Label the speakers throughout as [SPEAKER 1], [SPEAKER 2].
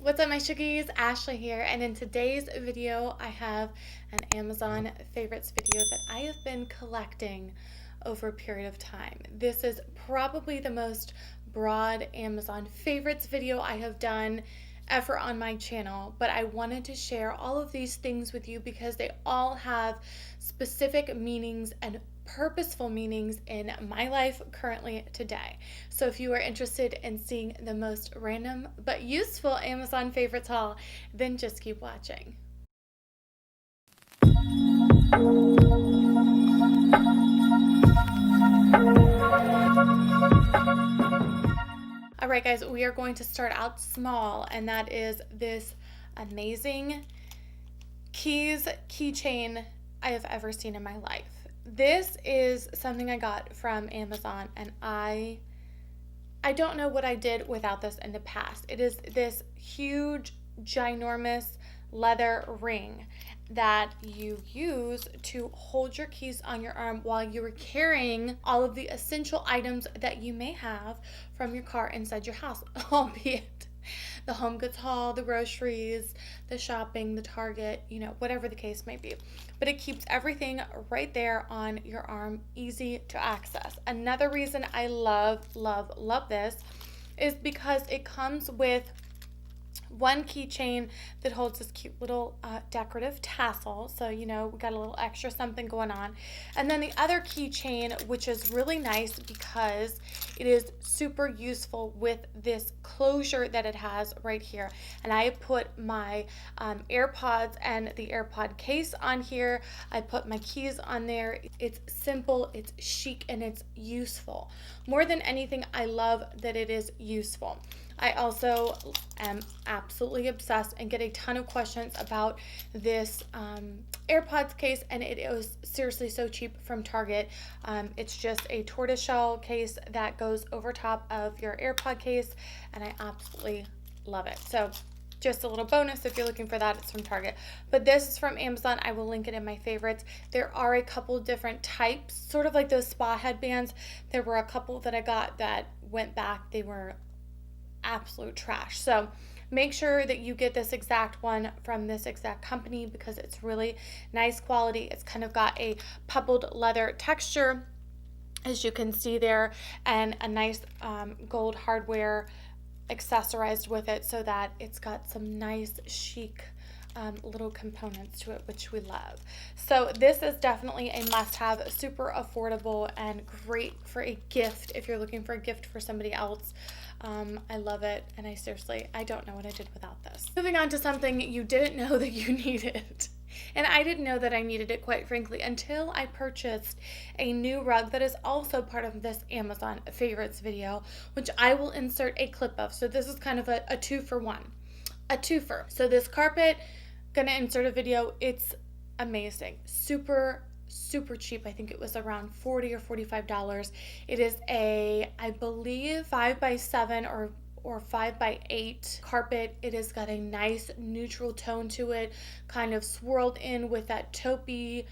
[SPEAKER 1] What's up, my sugies? Ashley here, and in today's video I have an Amazon favorites video that I have been collecting over a period of time. This is probably the most broad Amazon favorites video I have done ever on my channel, but I wanted to share all of these things with you because they all have specific meanings and purposeful meanings in my life currently today. So if you are interested in seeing the most random but useful Amazon favorites haul, then just keep watching. All right, guys, we are going to start out small, and that is this amazing keychain I have ever seen in my life. This is something I got from Amazon, and I don't know what I did without this in the past. It is this huge, ginormous leather ring that you use to hold your keys on your arm while you are carrying all of the essential items that you may have from your car inside your house, albeit the home goods haul, the groceries, the shopping, the Target, whatever the case may be. But it keeps everything right there on your arm, easy to access. Another reason I love this is because it comes with one keychain that holds this cute little decorative tassel, so we got a little extra something going on. And then the other keychain, which is really nice because it is super useful with this closure that it has right here. And I put my AirPods and the AirPod case on here. I put my keys on there. It's simple, it's chic, and it's useful. More than anything, I love that it is useful. I also am absolutely obsessed and get a ton of questions about this AirPods case, and it was seriously so cheap from Target. It's just a tortoiseshell case that goes over top of your AirPod case, and I absolutely love it. So just a little bonus if you're looking for that, it's from Target. But this is from Amazon. I will link it in my favorites. There are a couple different types, sort of like those spa headbands. There were a couple that I got that went back. They were absolute trash. So make sure that you get this exact one from this exact company because it's really nice quality. It's kind of got a pebbled leather texture, as you can see there, and a nice gold hardware accessorized with it so that it's got some nice chic little components to it, which we love. So this is definitely a must-have, super affordable and great for a gift if you're looking for a gift for somebody else. I love it, and I don't know what I did without this. Moving on to something you didn't know that you needed. And I didn't know that I needed it, quite frankly, until I purchased a new rug that is also part of this Amazon favorites video, which I will insert a clip of. So this is kind of a two-for-one. A twofer. So this carpet, gonna insert a video. It's amazing. Super cheap. I think it was around $40 or $45. It is a, I believe, 5x7 or 5x8 carpet. It has got a nice neutral tone to it, kind of swirled in with that taupey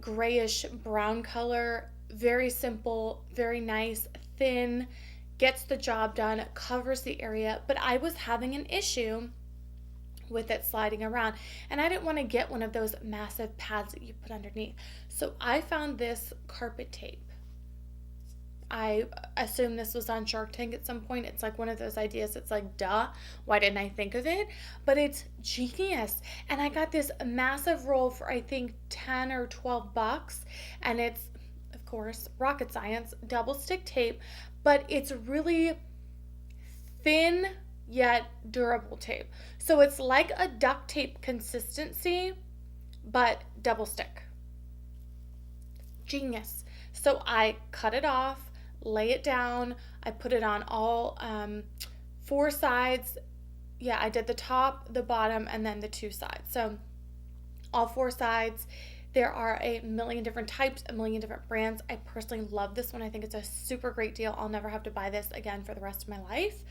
[SPEAKER 1] grayish brown color. Very simple, very nice, thin, gets the job done, covers the area. But I was having an issue with it sliding around, and I didn't want to get one of those massive pads that you put underneath. So I found this carpet tape. I assume this was on Shark Tank at some point. It's like one of those ideas. It's like, duh, why didn't I think of it? But it's genius. And I got this massive roll for I think 10 or 12 bucks, and it's, of course, rocket science, double stick tape, but it's really thin yet durable tape. So it's like a duct tape consistency, but double stick. Genius. So I cut it off, lay it down. I put it on all four sides. Yeah, I did the top, the bottom, and then the two sides. So all four sides. There are a million different types, a million different brands. I personally love this one. I think it's a super great deal. I'll never have to buy this again for the rest of my life.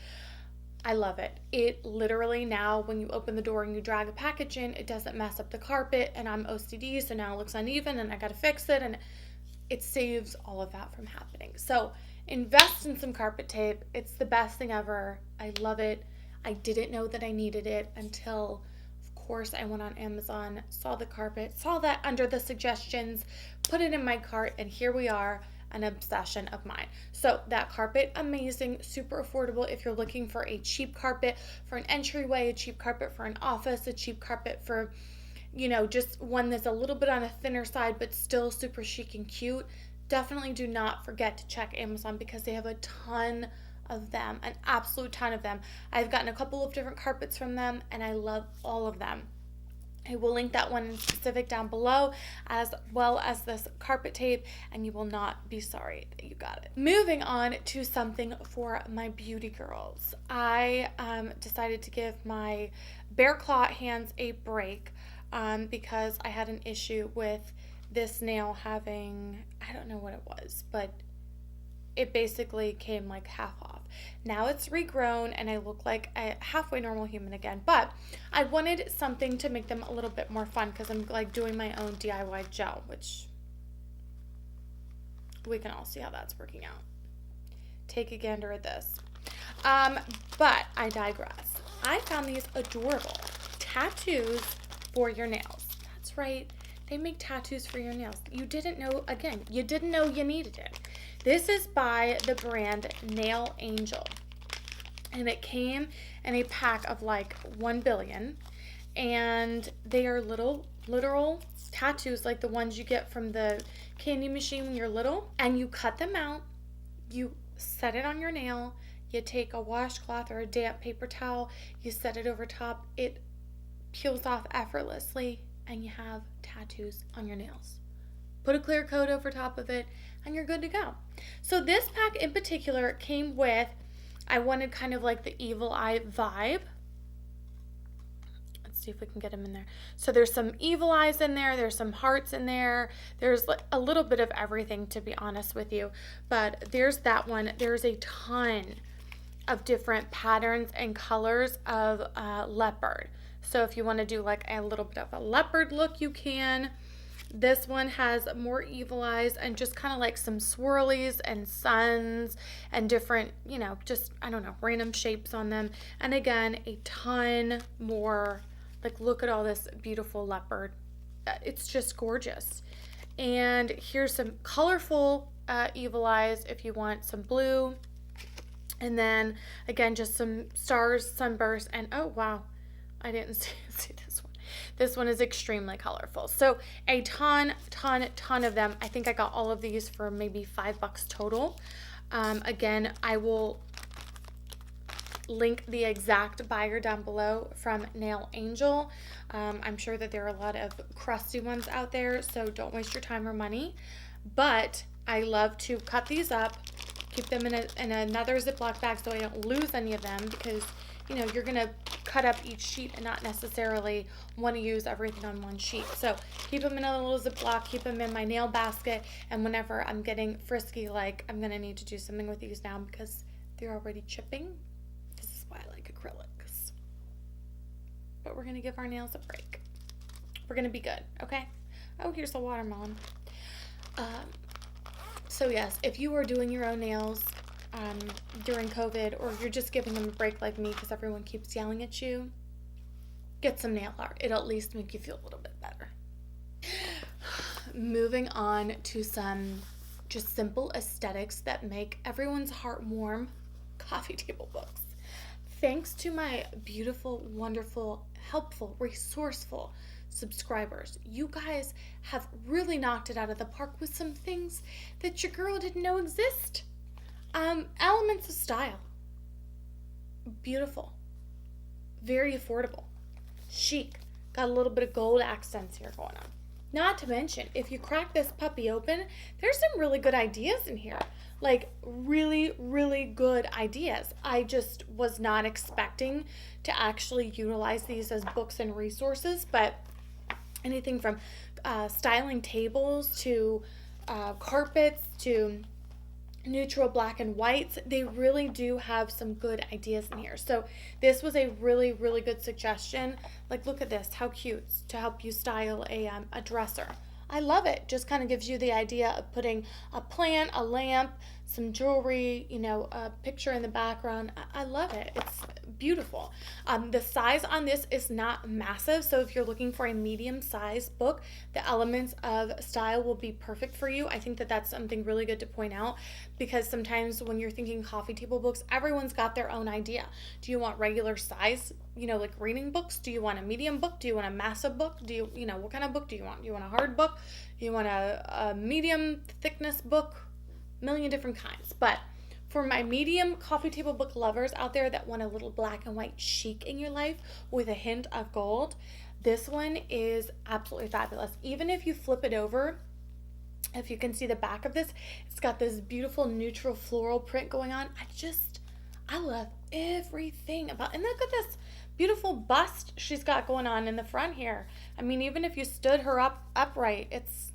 [SPEAKER 1] I love it. It literally now, when you open the door and you drag a package in, it doesn't mess up the carpet, and I'm OCD, so now it looks uneven and I gotta fix it, and it saves all of that from happening. So invest in some carpet tape. It's the best thing ever. I love it. I didn't know that I needed it until, of course, I went on Amazon, saw the carpet, saw that under the suggestions, put it in my cart, and here we are, an obsession of mine. So that carpet, amazing, super affordable if you're looking for a cheap carpet for an entryway, a cheap carpet for an office, a cheap carpet for, just one that's a little bit on a thinner side but still super chic and cute. Definitely do not forget to check Amazon because they have a ton of them, an absolute ton of them. I've gotten a couple of different carpets from them and I love all of them. I will link that one in specific down below, as well as this carpet tape, and you will not be sorry that you got it. Moving on to something for my beauty girls. I decided to give my bare claw hands a break because I had an issue with this nail having, I don't know what it was, but it basically came like half off. Now it's regrown and I look like a halfway normal human again, but I wanted something to make them a little bit more fun because I'm like doing my own DIY gel, which we can all see how that's working out. Take a gander at this. But I digress. I found these adorable tattoos for your nails. That's right. They make tattoos for your nails. You didn't know you needed it. This is by the brand Nail Angel, and it came in a pack of like 1 billion, and they are literal tattoos like the ones you get from the candy machine when you're little, and you cut them out, you set it on your nail, you take a washcloth or a damp paper towel, you set it over top, it peels off effortlessly, and you have tattoos on your nails. Put a clear coat over top of it and you're good to go. So this pack in particular came with, I wanted kind of like the evil eye vibe. Let's see if we can get them in there. So there's some evil eyes in there, there's some hearts in there, there's like a little bit of everything, to be honest with you. But there's that one. There's a ton of different patterns and colors of leopard. So if you want to do like a little bit of a leopard look, you can. This one has more evil eyes and just kind of like some swirlies and suns and different, just, I don't know, random shapes on them. And again, a ton more, like, look at all this beautiful leopard. It's just gorgeous. And here's some colorful evil eyes if you want some blue. And then again, just some stars, sunbursts, and oh wow, I didn't see this one. This one is extremely colorful. So a ton of them. I think I got all of these for maybe $5 total. Again, I will link the exact buyer down below from Nail Angel. I'm sure that there are a lot of crusty ones out there, so don't waste your time or money. But I love to cut these up, keep them in another Ziploc bag so I don't lose any of them, because you're gonna cut up each sheet and not necessarily want to use everything on one sheet. So keep them in a little Ziploc, keep them in my nail basket, and whenever I'm getting frisky, like I'm gonna need to do something with these now because they're already chipping. This is why I like acrylics. But we're gonna give our nails a break. We're gonna be good, okay? Oh, here's the watermelon. So yes, if you are doing your own nails during COVID, or you're just giving them a break like me because everyone keeps yelling at you, get some nail art. It'll at least make you feel a little bit better. Moving on to some just simple aesthetics that make everyone's heart warm, coffee table books. Thanks to my beautiful, wonderful, helpful, resourceful subscribers, you guys have really knocked it out of the park with some things that your girl didn't know exist. Elements of style. Beautiful. Very affordable. Chic. Got a little bit of gold accents here going on. Not to mention, if you crack this puppy open, there's some really good ideas in here. Like, really, really good ideas. I just was not expecting to actually utilize these as books and resources, but anything from styling tables to carpets to neutral black and whites, they really do have some good ideas in here. So this was a really, really good suggestion. Like, look at this, how cute, to help you style a dresser. I love it. Just kind of gives you the idea of putting a plant, a lamp, some jewelry, a picture in the background. I love it. It's beautiful. The size on this is not massive, so if you're looking for a medium-sized book, the elements of style will be perfect for you. I think that that's something really good to point out, because sometimes when you're thinking coffee table books, everyone's got their own idea. Do you want regular size, like reading books? Do you want a medium book? Do you want a massive book? Do you, what kind of book do you want? Do you want a hard book? Do you want a medium thickness book? Million different kinds. But for my medium coffee table book lovers out there that want a little black and white chic in your life with a hint of gold, this one is absolutely fabulous. Even if you flip it over, if you can see the back of this, it's got this beautiful neutral floral print going on. I love everything about, and look at this beautiful bust she's got going on in the front here. I mean, even if you stood her upright, it's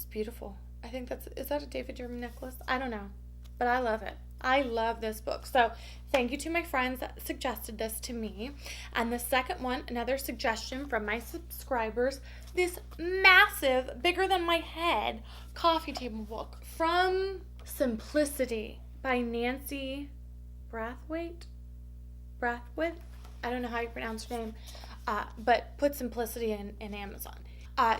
[SPEAKER 1] beautiful. I think is that a David Derham necklace? I don't know, but I love it. I love this book. So thank you to my friends that suggested this to me. And the second one, another suggestion from my subscribers, this massive, bigger than my head, coffee table book from Simplicity by Nancy Brathwaite. I don't know how you pronounce her name, but put Simplicity in Amazon.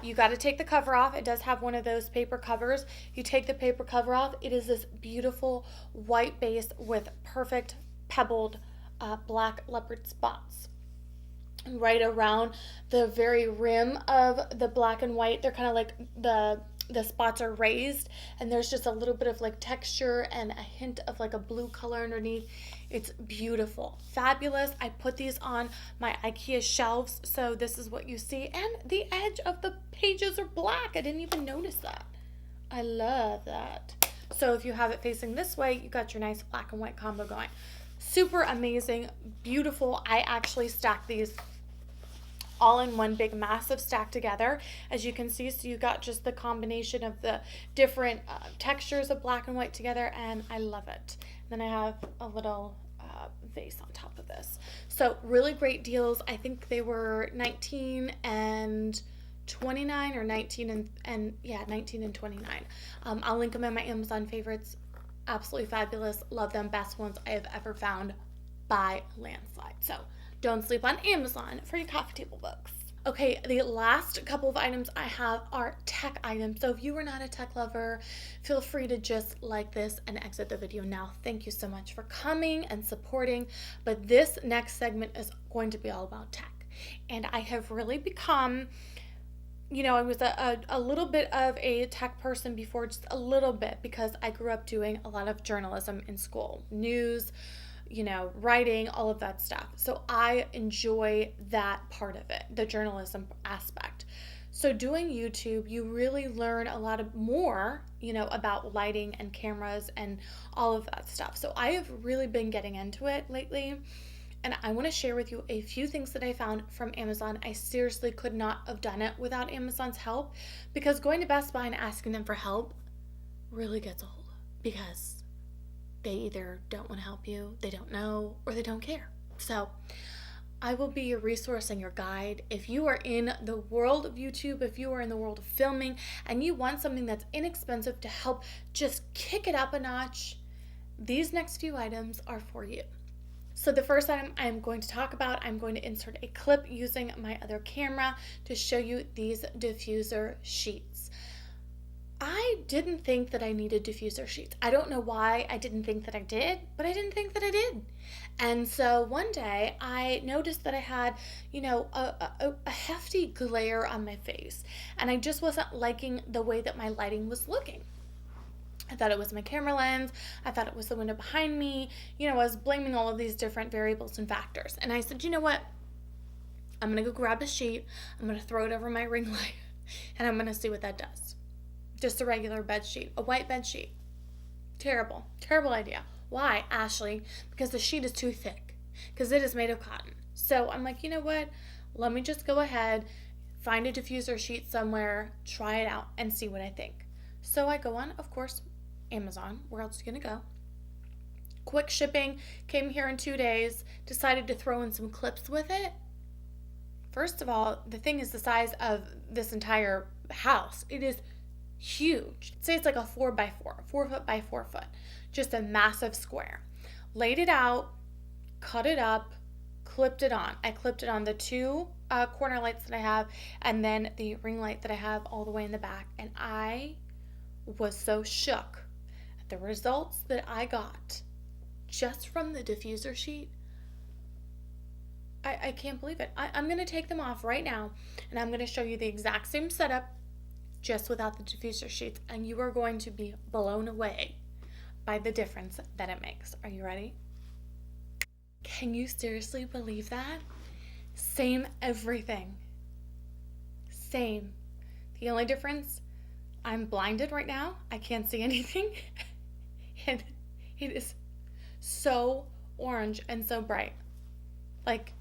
[SPEAKER 1] You got to take the cover off. It does have one of those paper covers. You take the paper cover off. It is this beautiful white base with perfect pebbled black leopard spots right around the very rim of the black and white. They're kind of like the spots are raised, and there's just a little bit of like texture and a hint of like a blue color underneath. It's beautiful, fabulous. I put these on my IKEA shelves, so this is what you see. And the edge of the pages are black. I didn't even notice that. I love that. So if you have it facing this way, you got your nice black and white combo going. Super amazing, beautiful. I actually stacked these all in one big massive stack together, as you can see. So you got just the combination of the different textures of black and white together, and I love it. And then I have a little vase on top of this. So really great deals. I think they were $19 and $29, or 19 and 29. I'll link them in my Amazon favorites. Absolutely fabulous. Love them. Best ones I have ever found by landslide. So don't sleep on Amazon for your coffee table books. Okay, the last couple of items I have are tech items. So if you are not a tech lover, feel free to just like this and exit the video now. Thank you so much for coming and supporting. But this next segment is going to be all about tech. And I have really become, I was a little bit of a tech person before, just a little bit, because I grew up doing a lot of journalism in school, news, writing, all of that stuff. So I enjoy that part of it, the journalism aspect. So doing YouTube, you really learn a lot more, about lighting and cameras and all of that stuff. So I have really been getting into it lately, and I want to share with you a few things that I found from Amazon. I seriously could not have done it without Amazon's help, because going to Best Buy and asking them for help really gets old, because they either don't want to help you, they don't know, or they don't care. So I will be your resource and your guide. If you are in the world of YouTube, if you are in the world of filming, and you want something that's inexpensive to help just kick it up a notch, these next few items are for you. So the first item I'm going to talk about, I'm going to insert a clip using my other camera to show you these diffuser sheets. I didn't think that I needed diffuser sheets. I don't know why I didn't think that I did, but I didn't think that I did. And so one day I noticed that I had, a hefty glare on my face, and I just wasn't liking the way that my lighting was looking. I thought it was my camera lens. I thought it was the window behind me. I was blaming all of these different variables and factors. And I said, you know what? I'm going to go grab a sheet. I'm going to throw it over my ring light, and I'm going to see what that does. Just a regular bed sheet, a white bed sheet. Terrible idea. Why, Ashley? Because the sheet is too thick, because it is made of cotton. So I'm like, you know what? Let me just go ahead, find a diffuser sheet somewhere, try it out, and see what I think. So I go on, of course, Amazon. Where else are you going to go? Quick shipping, came here in 2 days, decided to throw in some clips with it. First of all, the thing is the size of this entire house. It is huge. Say it's like a 4x4, 4 foot by 4 foot, just a massive square. Laid it out, cut it up, clipped it on. I clipped it on the two corner lights that I have, and then the ring light that I have all the way in the back. And I was so shook at the results that I got just from the diffuser sheet. I can't believe it. I'm going to take them off right now, and I'm going to show you the exact same setup just without the diffuser sheets, and you are going to be blown away by the difference that it makes. Are you ready? Can you seriously believe that? Same everything. Same. The only difference, I'm blinded right now. I can't see anything. And it is so orange and so bright. Like,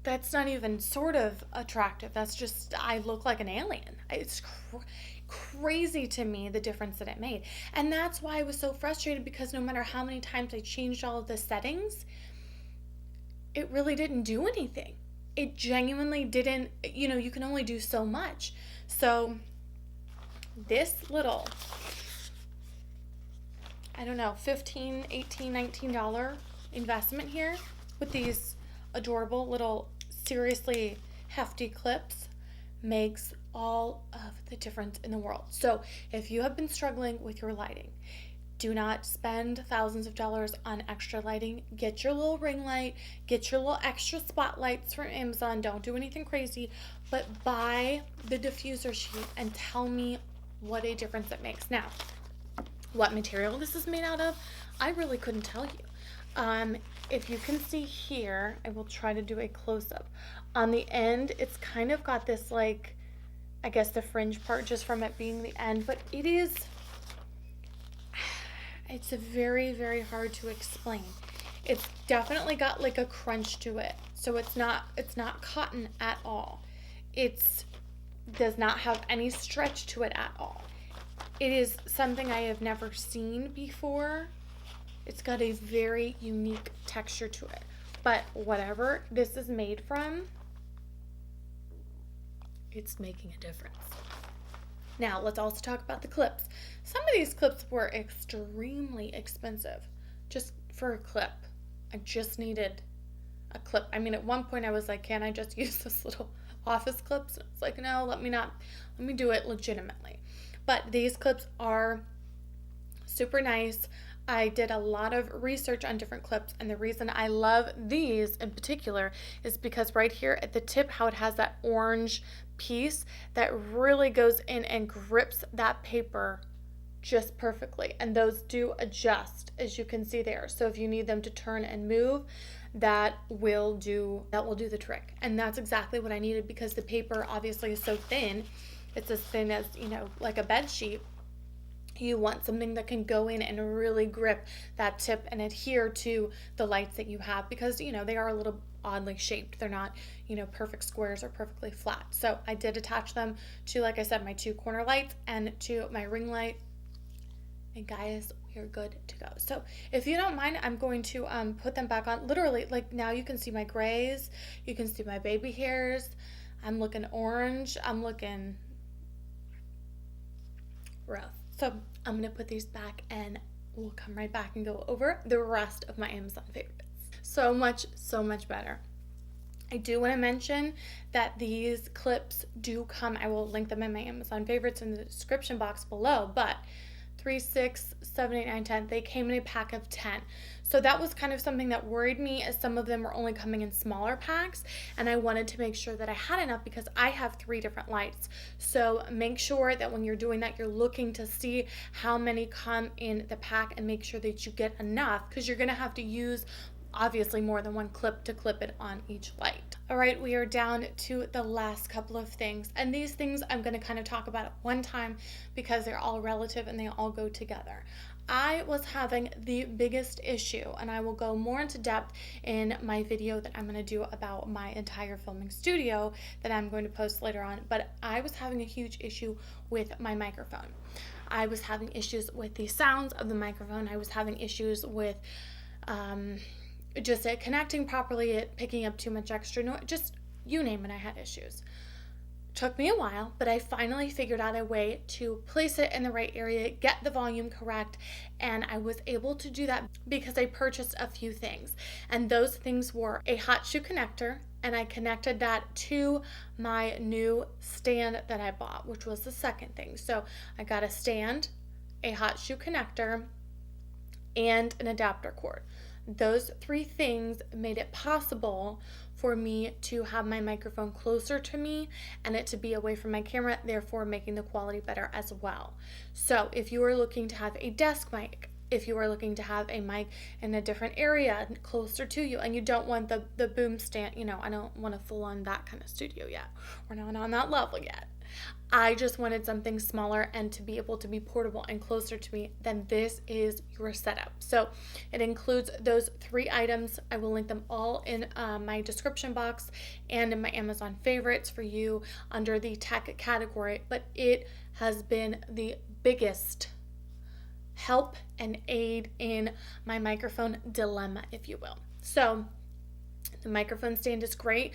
[SPEAKER 1] that's not even sort of attractive. That's just, I look like an alien. It's crazy to me, the difference that it made. And that's why I was so frustrated, because no matter how many times I changed all of the settings, it really didn't do anything. It genuinely didn't, you can only do so much. So this little, I don't know, $15, $18, $19 investment here with these adorable little, seriously hefty clips makes all of the difference in the world. So if you have been struggling with your lighting, do not spend thousands of dollars on extra lighting. Get your little ring light, get your little extra spotlights from Amazon. Don't do anything crazy, but buy the diffuser sheet and tell me what a difference it makes. Now, what material this is made out of, I really couldn't tell you. If you can see here, I will try to do a close-up. On the end, it's kind of got this, like, I guess the fringe part just from it being the end, but it's a very, very hard to explain. It's definitely got like a crunch to it. So it's not cotton at all. Does not have any stretch to it at all. It is something I have never seen before. It's got a very unique texture to it. But whatever this is made from, it's making a difference. Now, let's also talk about the clips. Some of these clips were extremely expensive just for a clip. I just needed a clip. I mean, at one point I was like, can I just use this little office clips? And it's like, no, let me do it legitimately. But these clips are super nice. I did a lot of research on different clips, and the reason I love these in particular is because right here at the tip, how it has that orange piece that really goes in and grips that paper just perfectly, and those do adjust, as you can see there. So if you need them to turn and move, that will do the trick. And that's exactly what I needed, because the paper obviously is so thin. It's as thin as, like a bed sheet. You want something that can go in and really grip that tip and adhere to the lights that you have, because they are a little oddly shaped. They're not perfect squares or perfectly flat. So I did attach them to, like I said, my two corner lights and to my ring light, and guys, we are good to go. So if you don't mind, I'm going to put them back on. Literally, like, now you can see my grays, you can see my baby hairs. I'm looking orange, I'm looking rough. So I'm going to put these back, and we'll come right back and go over the rest of my Amazon favorites. So much better. I do want to mention that these clips do come, I will link them in my Amazon favorites in the description box below, but 3, 6, 7, 8, 9, 10, they came in a pack of 10. So that was kind of something that worried me, as some of them were only coming in smaller packs, and I wanted to make sure that I had enough, because I have 3 different lights. So make sure that when you're doing that, you're looking to see how many come in the pack and make sure that you get enough, because you're going to have to use obviously more than one clip to clip it on each light. All right, we are down to the last couple of things, and these things I'm going to kind of talk about at one time because they're all relative and they all go together. I was having the biggest issue, and I will go more into depth in my video that I'm going to do about my entire filming studio that I'm going to post later on, but I was having a huge issue with my microphone. I was having issues with the sounds of the microphone. I was having issues with just it connecting properly, it picking up too much extra noise, just you name it, I had issues. Took me a while, but I finally figured out a way to place it in the right area, get the volume correct, and I was able to do that because I purchased a few things. And those things were a hot shoe connector, and I connected that to my new stand that I bought, which was the second thing. So I got a stand, a hot shoe connector, and an adapter cord. Those three things made it possible for me to have my microphone closer to me and it to be away from my camera, therefore making the quality better as well. So if you are looking to have a desk mic, if you are looking to have a mic in a different area closer to you and you don't want the boom stand, I don't want to full on that kind of studio yet. We're not on that level yet. I just wanted something smaller and to be able to be portable and closer to me, then this is your setup. So it includes those three items. I will link them all in my description box and in my Amazon favorites for you under the tech category, but it has been the biggest help and aid in my microphone dilemma, if you will. So the microphone stand is great.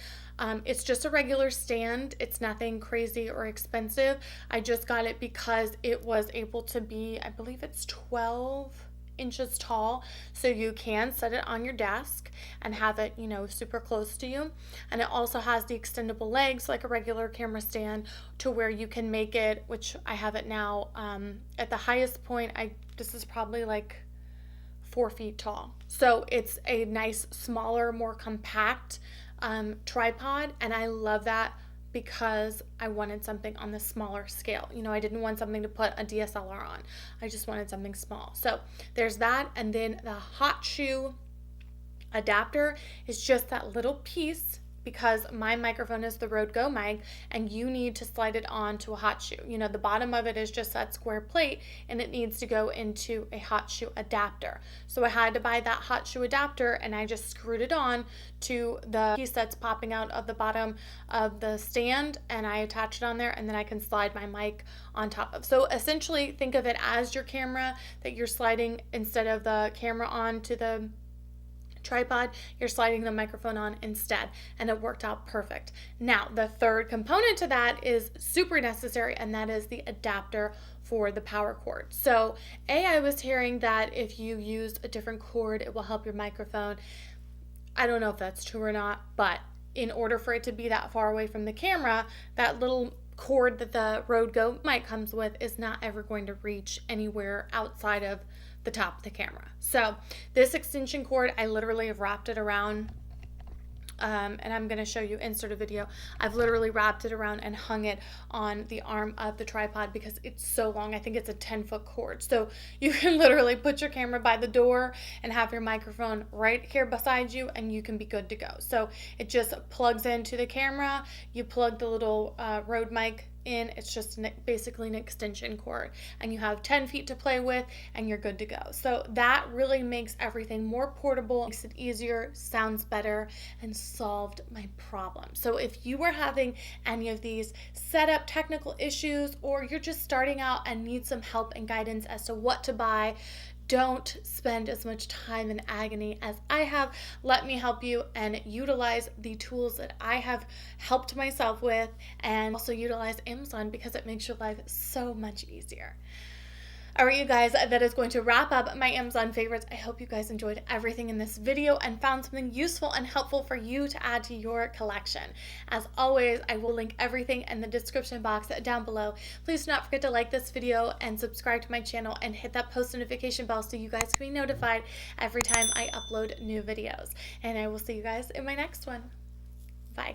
[SPEAKER 1] It's just a regular stand. It's nothing crazy or expensive. I just got it because it was able to be, I believe it's 12 inches tall. So you can set it on your desk and have it, super close to you. And it also has the extendable legs like a regular camera stand to where you can make it, which I have it now, at the highest point, this is probably like 4 feet tall. So it's a nice, smaller, more compact tripod, and I love that because I wanted something on the smaller scale. I didn't want something to put a DSLR on. I just wanted something small. So there's that, and then the hot shoe adapter is just that little piece because my microphone is the Rode Go mic and you need to slide it on to a hot shoe. The bottom of it is just that square plate and it needs to go into a hot shoe adapter. So I had to buy that hot shoe adapter and I just screwed it on to the piece that's popping out of the bottom of the stand and I attach it on there and then I can slide my mic on top of. So essentially think of it as your camera that you're sliding instead of the camera on to the tripod, you're sliding the microphone on instead, and it worked out perfect. Now, the third component to that is super necessary, and that is the adapter for the power cord. So, I was hearing that if you use a different cord, it will help your microphone. I don't know if that's true or not, but in order for it to be that far away from the camera, that little cord that the Rode Go mic comes with is not ever going to reach anywhere outside of the top of the camera. So this extension cord, I literally have wrapped it around, and I'm going to show you, insert a video. I've literally wrapped it around and hung it on the arm of the tripod because it's so long. I think it's a 10-foot cord. So you can literally put your camera by the door and have your microphone right here beside you and you can be good to go. So it just plugs into the camera. You plug the little Rode mic in. It's just basically an extension cord and you have 10 feet to play with and you're good to go. So that really makes everything more portable, makes it easier, sounds better, and solved my problem. So if you are having any of these setup technical issues or you're just starting out and need some help and guidance as to what to buy, don't spend as much time and agony as I have. Let me help you and utilize the tools that I have helped myself with and also utilize Amazon because it makes your life so much easier. All right, you guys, that is going to wrap up my Amazon favorites. I hope you guys enjoyed everything in this video and found something useful and helpful for you to add to your collection. As always, I will link everything in the description box down below. Please do not forget to like this video and subscribe to my channel and hit that post notification bell so you guys can be notified every time I upload new videos. And I will see you guys in my next one. Bye.